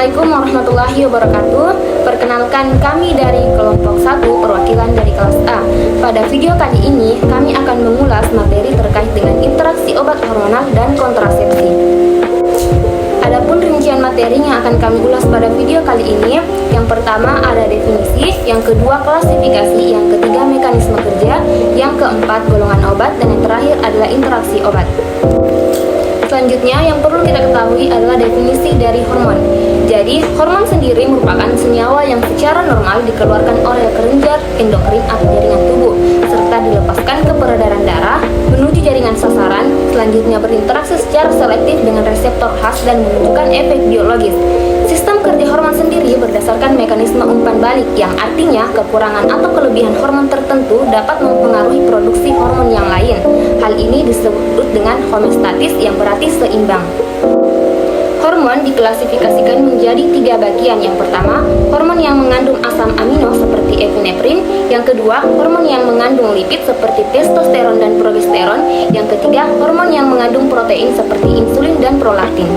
Assalamualaikum warahmatullahi wabarakatuh. Perkenalkan, kami dari kelompok 1 perwakilan dari kelas A. Pada video kali ini kami akan mengulas materi terkait dengan interaksi obat hormonal dan kontrasepsi. Adapun rincian materi yang akan kami ulas pada video kali ini, yang pertama ada definisi, yang kedua klasifikasi, yang ketiga mekanisme kerja, yang keempat golongan obat, dan yang terakhir adalah interaksi obat. Selanjutnya yang perlu kita ketahui adalah definisi dari hormon. Jadi, hormon sendiri merupakan senyawa yang secara normal dikeluarkan oleh kelenjar endokrin atau jaringan tubuh, serta dilepaskan ke peredaran darah menuju jaringan sasaran, selanjutnya berinteraksi secara selektif dengan reseptor khas dan menunjukkan efek biologis. Sistem kerja hormon sendiri berdasarkan mekanisme umpan balik, yang artinya kekurangan atau kelebihan hormon tertentu dapat mempengaruhi produksi hormon yang lain. Hal ini disebut dengan homeostatis, yang berarti seimbang. Hormon diklasifikasikan menjadi 3 bagian. Yang pertama, hormon yang mengandung asam amino seperti epinefrin. Yang kedua, hormon yang mengandung lipid seperti testosteron dan progesteron. Yang ketiga, hormon yang mengandung protein seperti insulin dan prolaktin.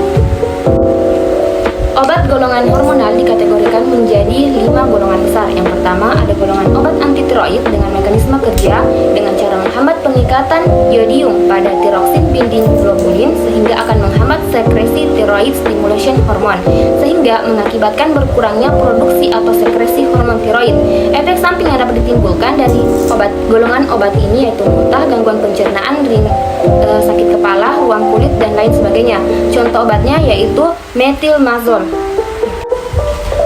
Obat golongan hormonal dikategorikan menjadi 5 golongan besar. Yang pertama ada golongan obat antitiroid dengan mekanisme kerja dengan cara menghambat pengikatan iodium pada tiroksin binding globulin sehingga akan menghambat sekresi thyroid stimulation hormone sehingga mengakibatkan berkurangnya produksi atau sekresi hormon tiroid. Efek samping yang dapat ditimbulkan dari golongan obat ini yaitu muntah, gangguan pencernaan, sakit kepala, ruam kulit, dan lain sebagainya. Contoh obatnya yaitu metilmazol.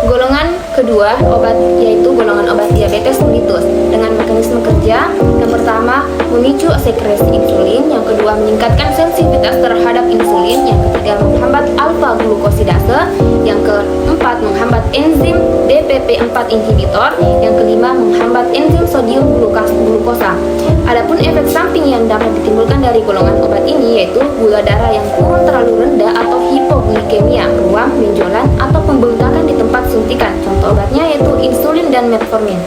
Golongan kedua obat yaitu golongan obat diabetes mellitus dengan mekanisme kerja. Yang pertama memicu sekresi insulin, yang kedua meningkatkan sensitivitas terhadap insulin, yang ketiga menghambat alfa glukosidase, yang keempat menghambat enzim DPP4 inhibitor, yang kelima menghambat enzim sodium glukosa. Adapun efek samping yang dapat ditimbulkan dari golongan obat ini yaitu gula darah yang turun terlalu rendah atau hipoglikemia, ruam, benjolan, atau pembengkakan di tempat suntikan. Contoh obatnya yaitu insulin dan metformin.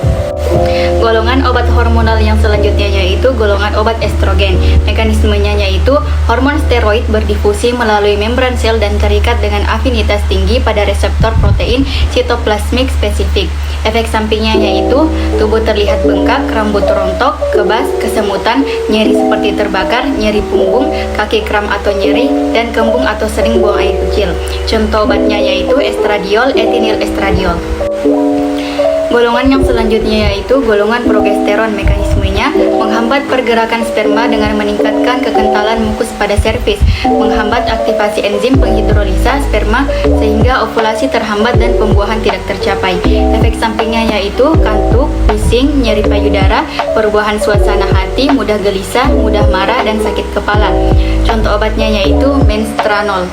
Golongan obat hormonal yang selanjutnya yaitu golongan obat estrogen. Mekanismenya yaitu hormon steroid berdifusi melalui membran sel dan terikat dengan afinitas tinggi pada reseptor protein sitoplasmik spesifik. Efek sampingnya yaitu tubuh terlihat bengkak, rambut rontok, kebas, kesemutan, nyeri seperti terbakar, nyeri punggung, kaki kram atau nyeri, dan kembung atau sering buang air kecil. Contoh obatnya yaitu estradiol, etinil estradiol. Golongan yang selanjutnya yaitu golongan progesteron. Mekanismenya menghambat pergerakan sperma dengan meningkatkan kekentalan mukus pada servis, menghambat aktivasi enzim penghidrolisa sperma sehingga ovulasi terhambat dan pembuahan tidak tercapai. Efek sampingnya yaitu kantuk, bising, nyeri payudara, perubahan suasana hati, mudah gelisah, mudah marah, dan sakit kepala. Contoh obatnya yaitu menstranol.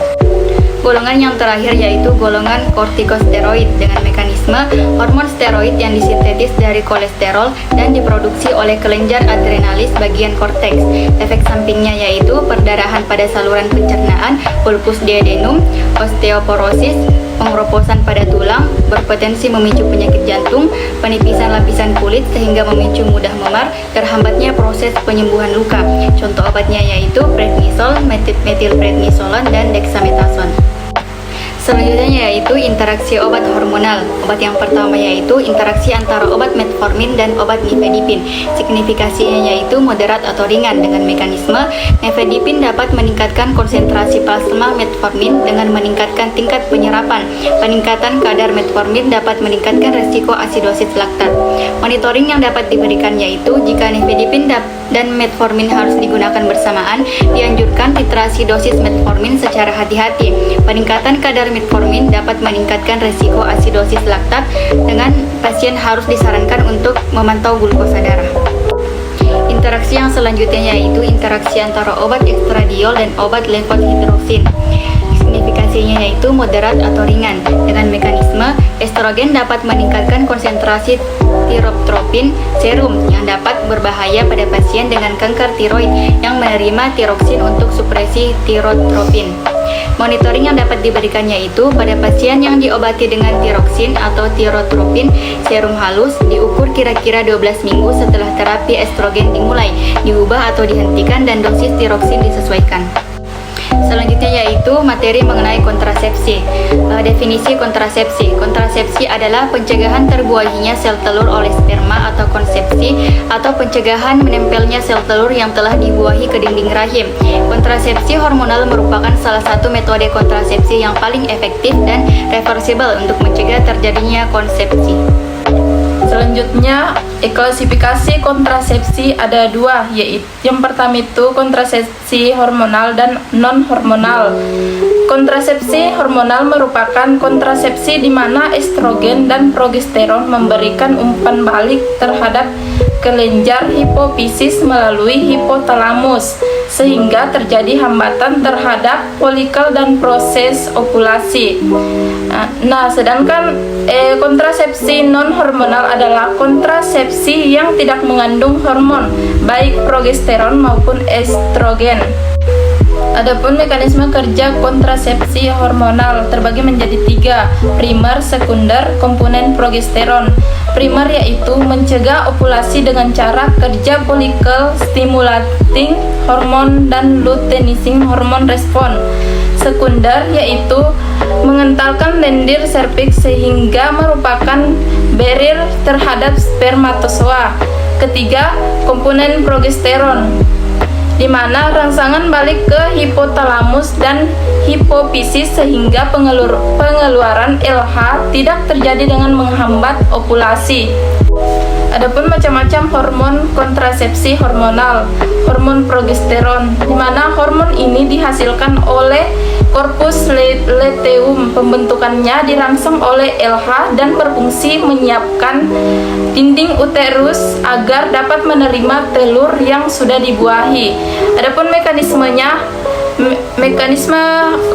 Golongan yang terakhir yaitu golongan kortikosteroid dengan mekanisme hormon steroid yang disintetis dari kolesterol dan diproduksi oleh kelenjar adrenalis bagian korteks. Efek sampingnya yaitu perdarahan pada saluran pencernaan, ulkus duodenum, osteoporosis, pengeroposan pada tulang, berpotensi memicu penyakit jantung, penipisan lapisan kulit sehingga memicu mudah memar, terhambatnya proses penyembuhan luka. Contoh obatnya yaitu prednisol, metilprednisolon, dan dexamethasone. Selanjutnya yaitu interaksi obat hormonal. Obat yang pertama yaitu interaksi antara obat metformin dan obat nifedipin. Signifikasinya yaitu moderat atau ringan dengan mekanisme nifedipin dapat meningkatkan konsentrasi plasma metformin dengan meningkatkan tingkat penyerapan. Peningkatan kadar metformin dapat meningkatkan resiko asidosis laktat. Monitoring yang dapat diberikan yaitu jika nifedipin dan metformin harus digunakan bersamaan, dianjurkan titrasi dosis metformin secara hati-hati. Peningkatan kadar metformin dapat meningkatkan resiko asidosis laktat dengan pasien harus disarankan untuk memantau glukosa darah. Interaksi yang selanjutnya yaitu interaksi antara obat estradiol dan obat levohidroksin. Signifikasinya yaitu moderat atau ringan dengan mekanisme estrogen dapat meningkatkan konsentrasi tirotropin serum yang dapat berbahaya pada pasien dengan kanker tiroid yang menerima tiroksin untuk supresi tirotropin. Monitoring yang dapat diberikan yaitu pada pasien yang diobati dengan tiroksin atau tirotropin serum halus diukur kira-kira 12 minggu setelah terapi estrogen dimulai, diubah atau dihentikan dan dosis tiroksin disesuaikan. Selanjutnya yaitu materi mengenai kontrasepsi. Definisi kontrasepsi. Kontrasepsi adalah pencegahan terbuahinya sel telur oleh sperma atau konsepsi, atau pencegahan menempelnya sel telur yang telah dibuahi ke dinding rahim. Kontrasepsi hormonal merupakan salah satu metode kontrasepsi yang paling efektif dan reversibel untuk mencegah terjadinya konsepsi. Selanjutnya, klasifikasi kontrasepsi ada dua, yaitu yang pertama itu kontrasepsi hormonal dan non-hormonal. Kontrasepsi hormonal merupakan kontrasepsi di mana estrogen dan progesteron memberikan umpan balik terhadap kelenjar hipofisis melalui hipotalamus, sehingga terjadi hambatan terhadap folikel dan proses ovulasi. Nah, sedangkan kontrasepsi non-hormonal adalah kontrasepsi yang tidak mengandung hormon, baik progesteron maupun estrogen. Adapun mekanisme kerja kontrasepsi hormonal terbagi menjadi tiga: primer, sekunder, komponen progesteron. Primer yaitu mencegah ovulasi dengan cara kerja follicle stimulating hormone dan luteinizing hormone respon. Sekunder yaitu mengentalkan lendir serviks sehingga merupakan barrier terhadap spermatozoa. Ketiga, komponen progesteron, di mana rangsangan balik ke hipotalamus dan hipofisis sehingga pengeluaran LH tidak terjadi dengan menghambat ovulasi. Adapun macam-macam hormon kontrasepsi hormonal. Hormon progesteron, di mana hormon ini dihasilkan oleh corpus luteum. Pembentukannya dirangsang oleh LH dan berfungsi menyiapkan dinding uterus agar dapat menerima telur yang sudah dibuahi. Adapun mekanisme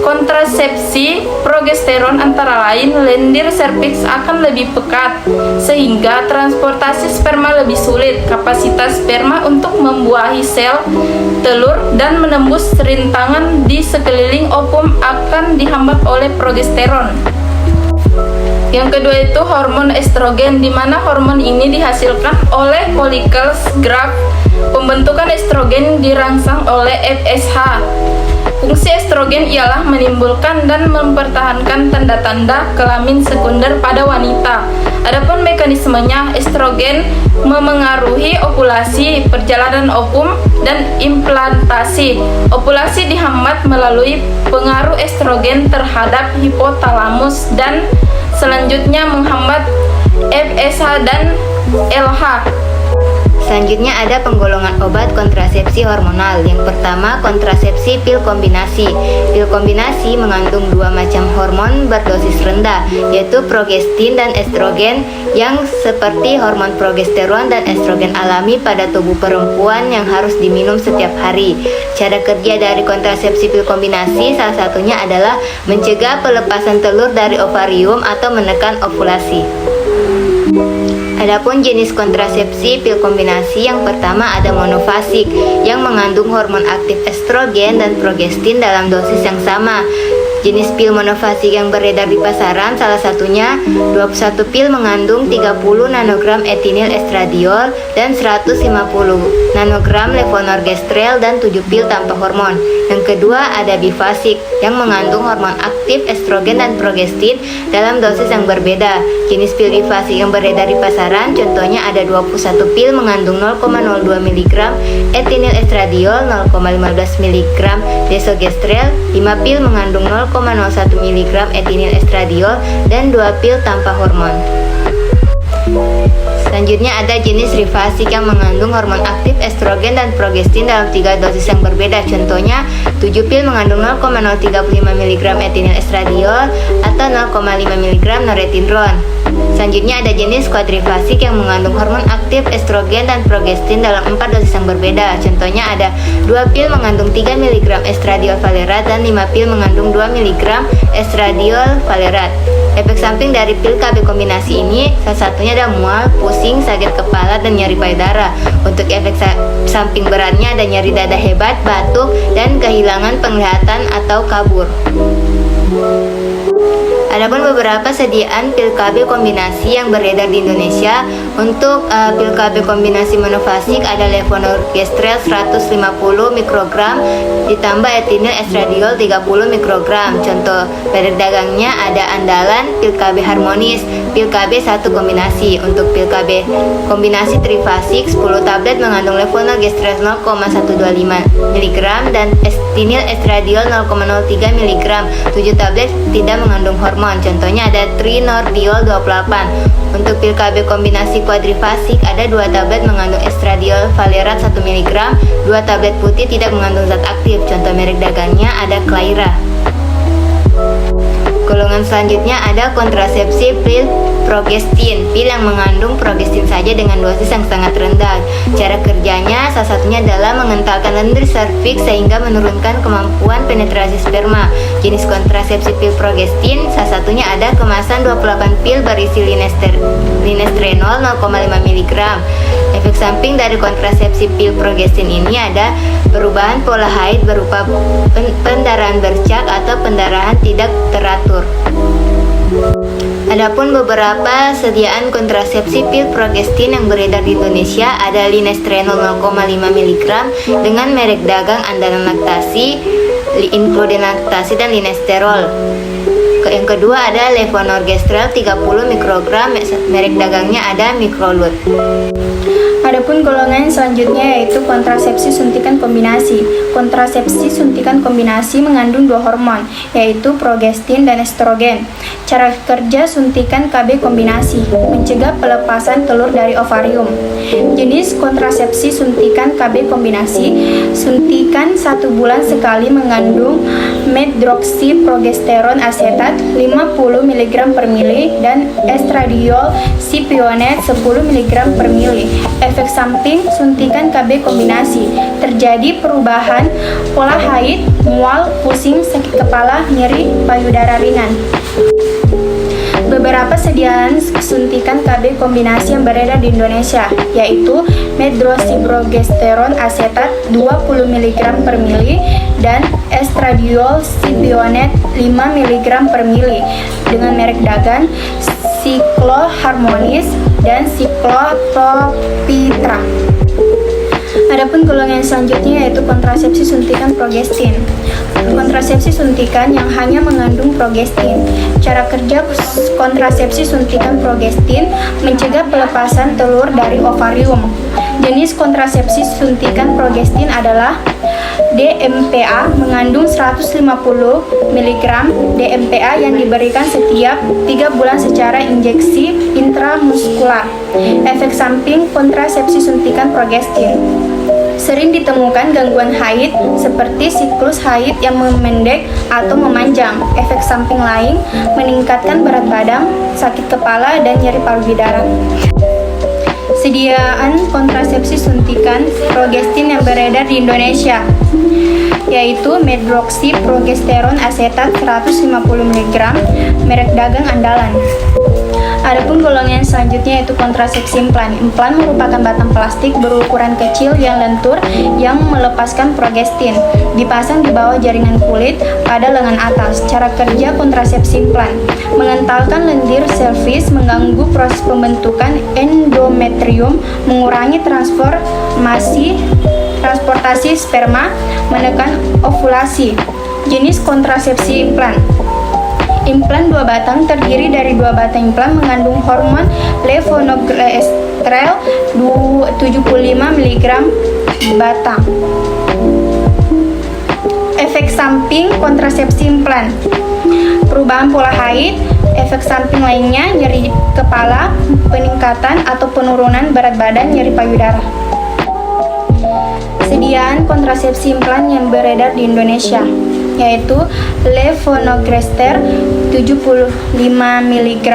kontrasepsi progesteron antara lain lendir serviks akan lebih pekat sehingga transportasi sperma lebih sulit. Kapasitas sperma untuk membuahi sel telur dan menembus rintangan di sekeliling ovum akan dihambat oleh progesteron. Yang kedua itu hormon estrogen, di mana hormon ini dihasilkan oleh follicles graft. Pembentukan estrogen dirangsang oleh FSH. Fungsi estrogen ialah menimbulkan dan mempertahankan tanda-tanda kelamin sekunder pada wanita. Adapun mekanismenya, estrogen memengaruhi ovulasi, perjalanan ovum, dan implantasi. Ovulasi dihambat melalui pengaruh estrogen terhadap hipotalamus dan selanjutnya menghambat FSH dan LH. Selanjutnya ada penggolongan obat kontrasepsi hormonal. Yang pertama, kontrasepsi pil kombinasi. Pil kombinasi mengandung dua macam hormon berdosis rendah, yaitu progestin dan estrogen, yang seperti hormon progesteron dan estrogen alami pada tubuh perempuan yang harus diminum setiap hari. Cara kerja dari kontrasepsi pil kombinasi salah satunya adalah mencegah pelepasan telur dari ovarium atau menekan ovulasi. Adapun jenis kontrasepsi pil kombinasi, yang pertama ada monofasik yang mengandung hormon aktif estrogen dan progestin dalam dosis yang sama. Jenis pil monofasik yang beredar di pasaran salah satunya 21 pil mengandung 30 nanogram etinil estradiol dan 150 nanogram levonorgestrel dan 7 pil tanpa hormon. Yang kedua ada bifasik yang mengandung hormon aktif estrogen dan progestin dalam dosis yang berbeda. Jenis pil bifasik yang beredar di pasaran contohnya ada 21 pil mengandung 0,02 mg etinil estradiol, 0,15 mg desogestrel, 5 pil mengandung 0,01 mg etinil estradiol, dan 2 pil tanpa hormon. Selanjutnya ada jenis rifasik yang mengandung hormon aktif estrogen dan progestin dalam 3 dosis yang berbeda. Contohnya 7 pil mengandung 0,035 mg etinil estradiol atau 0,5 mg norethindron. Selanjutnya ada jenis quadrifasik yang mengandung hormon aktif estrogen dan progestin dalam 4 dosis yang berbeda. Contohnya ada 2 pil mengandung 3 mg estradiol valerat dan 5 pil mengandung 2 mg estradiol valerat. Efek samping dari pil KB kombinasi ini salah satunya ada mual, pusing, sakit kepala, dan nyeri payudara. Untuk efek samping beratnya ada nyeri dada hebat, batuk, dan kehilangan penglihatan atau kabur. Ada Adapun beberapa sediaan pil KB kombinasi yang beredar di Indonesia, untuk pil KB kombinasi monofasik ada levonorgestrel 150 mikrogram ditambah etinil estradiol 30 mikrogram. Contoh merek dagangnya ada Andalan, pil KB Harmonis, pil KB 1 kombinasi. Untuk pil KB kombinasi trifasik 10 tablet mengandung levonorgestrel 0,125 mg dan etinil estradiol 0,03 mg. 7 tablet tidak mengandung hormon. Contohnya ada Trinordiol 28. Untuk pil KB kombinasi kuadrifasik ada 2 tablet mengandung estradiol valerat 1 mg, 2 tablet putih tidak mengandung zat aktif. Contoh merek dagangnya ada Claira. Golongan selanjutnya ada kontrasepsi pil progestin, pil yang mengandung progestin saja dengan dosis yang sangat rendah. Cara kerjanya salah satunya adalah mengentalkan lendir serviks sehingga menurunkan kemampuan penetrasi sperma. Jenis kontrasepsi pil progestin salah satunya ada kemasan 28 pil berisi linestrenol 0,5 mg. Efek samping dari kontrasepsi pil progestin ini ada perubahan pola haid berupa pendarahan bercak atau pendarahan tidak teratur. Adapun beberapa sediaan kontrasepsi pil progestin yang beredar di Indonesia ada linestrenol 0,5 mg dengan merek dagang Andalan Laktasi, Included Laktasi dan Linesterol. Yang kedua ada levonorgestrel 30 mikrogram, merek dagangnya ada Microlud. Adapun golongan selanjutnya yaitu kontrasepsi suntikan kombinasi. Kontrasepsi suntikan kombinasi mengandung 2 hormon, yaitu progestin dan estrogen. Cara kerja suntikan KB kombinasi, mencegah pelepasan telur dari ovarium. Jenis kontrasepsi suntikan KB kombinasi, suntikan 1 bulan sekali mengandung medroksiprogesteron asetat 50 mg per mili dan estradiol cipionet 10 mg per mili. Efek samping suntikan KB kombinasi, terjadi perubahan pola haid, mual, pusing, sakit kepala, nyeri, payudara ringan. Beberapa sediaan suntikan KB kombinasi yang beredar di Indonesia yaitu medroksiprogesteron asetat 20 mg per mili dan estradiol cipionet 5 mg per mili dengan merek dagang Sikloharmonis dan Siklopropitra. Adapun golongan selanjutnya yaitu kontrasepsi suntikan progestin. Kontrasepsi suntikan yang hanya mengandung progestin. Cara kerja kontrasepsi suntikan progestin mencegah pelepasan telur dari ovarium. Jenis kontrasepsi suntikan progestin adalah DMPA mengandung 150 mg DMPA yang diberikan setiap 3 bulan secara injeksi intramuskular. Efek samping kontrasepsi suntikan progestin. Sering ditemukan gangguan haid seperti siklus haid yang memendek atau memanjang. Efek samping lain meningkatkan berat badan, sakit kepala, dan nyeri payudara. Sediaan kontrasepsi suntikan progestin yang beredar di Indonesia yaitu medroksiprogesteron asetat 150 mg, merek dagang Andalan. Adapun golongan selanjutnya yaitu kontrasepsi implan. Implan merupakan batang plastik berukuran kecil yang lentur yang melepaskan progestin. Dipasang di bawah jaringan kulit pada lengan atas. Cara kerja kontrasepsi implan: mengentalkan lendir selvis, mengganggu proses pembentukan endometrium, mengurangi transportasi sperma, menekan ovulasi. Jenis kontrasepsi implan. Implan 2 batang terdiri dari 2 batang implan mengandung hormon levonorgestrel 75 mg batang. Efek samping kontrasepsi implan: perubahan pola haid. Efek samping lainnya nyeri kepala, peningkatan atau penurunan berat badan, nyeri payudara. Sediaan kontrasepsi implan yang beredar di Indonesia yaitu levonorgestrel 75 mg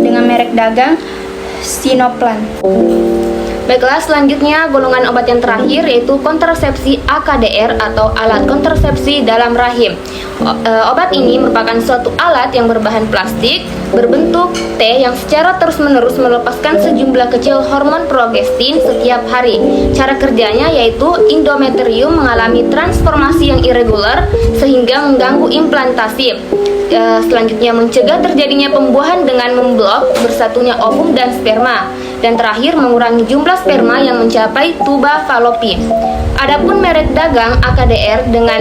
dengan merek dagang Sinoplan. Baiklah, selanjutnya golongan obat yang terakhir yaitu kontrasepsi AKDR atau alat kontrasepsi dalam rahim. Obat ini merupakan suatu alat yang berbahan plastik berbentuk T yang secara terus-menerus melepaskan sejumlah kecil hormon progestin setiap hari. Cara kerjanya yaitu endometrium mengalami transformasi yang irregular sehingga mengganggu implantasi. selanjutnya mencegah terjadinya pembuahan dengan memblok bersatunya ovum dan sperma, dan terakhir mengurangi jumlah sperma yang mencapai tuba falopi. Adapun merek dagang AKDR dengan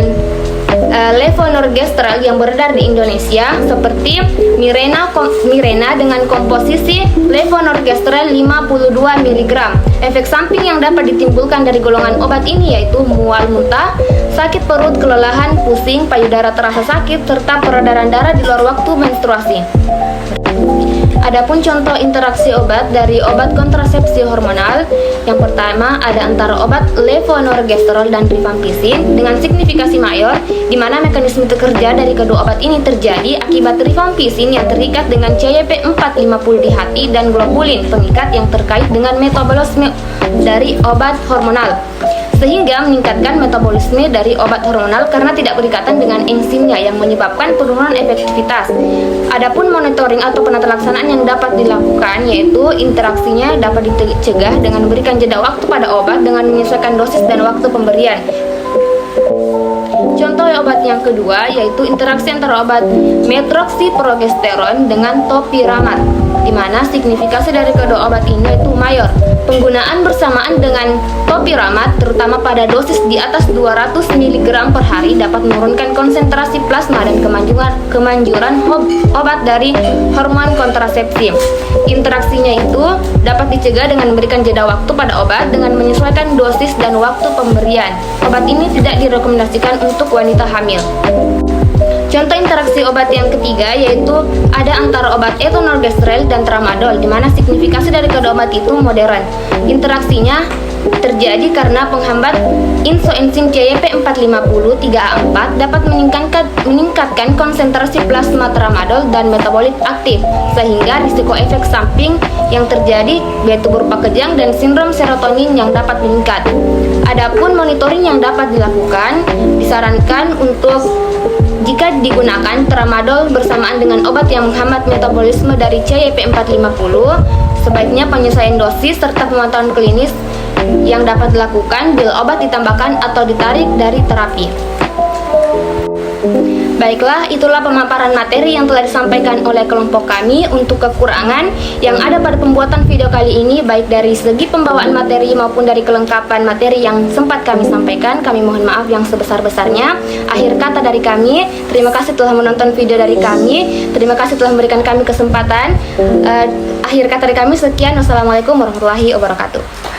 levonorgestrel yang beredar di Indonesia seperti Mirena dengan komposisi levonorgestrel 52 mg. Efek samping yang dapat ditimbulkan dari golongan obat ini yaitu mual muntah, sakit perut, kelelahan, pusing, payudara terasa sakit, serta peredaran darah di luar waktu menstruasi. Adapun contoh interaksi obat dari obat kontrasepsi hormonal, yang pertama ada antara obat levonorgestrel dan rifampicin dengan signifikasi mayor, di mana mekanisme kerja dari kedua obat ini terjadi akibat rifampicin yang terikat dengan CYP450 di hati dan globulin pengikat yang terkait dengan metabolisme dari obat hormonal, sehingga meningkatkan metabolisme dari obat hormonal karena tidak berikatan dengan enzimnya yang menyebabkan penurunan efektivitas. Adapun monitoring atau penata laksanaan yang dapat dilakukan yaitu interaksinya dapat dicegah dengan memberikan jeda waktu pada obat dengan menyesuaikan dosis dan waktu pemberian. Contoh obat yang kedua yaitu interaksi antara obat metroksiprogesteron dengan topiramat, di mana signifikasi dari kedua obat ini yaitu mayor. Penggunaan bersamaan dengan topiramat terutama pada dosis di atas 200 mg per hari dapat menurunkan konsentrasi plasma dan kemanjuran obat dari hormon kontrasepsi. Interaksinya itu dapat dicegah dengan memberikan jeda waktu pada obat dengan menyesuaikan dosis dan waktu pemberian. Obat ini tidak direkomendasikan untuk wanita hamil. Contoh interaksi obat yang ketiga yaitu ada antara obat etonorgestrel dan tramadol, di mana signifikasi dari kedua obat itu modern. Interaksinya terjadi karena penghambat isoenzim CYP450 3A4 dapat meningkatkan konsentrasi plasma tramadol dan metabolit aktif, sehingga risiko efek samping yang terjadi yaitu berupa kejang dan sindrom serotonin yang dapat meningkat. Adapun monitoring yang dapat dilakukan, disarankan untuk jika digunakan tramadol bersamaan dengan obat yang menghambat metabolisme dari CYP450, sebaiknya penyesuaian dosis serta pemantauan klinis yang dapat dilakukan bila obat ditambahkan atau ditarik dari terapi. Baiklah, itulah pemaparan materi yang telah disampaikan oleh kelompok kami. Untuk kekurangan yang ada pada pembuatan video kali ini, baik dari segi pembawaan materi maupun dari kelengkapan materi yang sempat kami sampaikan, kami mohon maaf yang sebesar-besarnya. Akhir kata dari kami, terima kasih telah menonton video dari kami, terima kasih telah memberikan kami kesempatan. Akhir kata dari kami sekian, wassalamualaikum warahmatullahi wabarakatuh.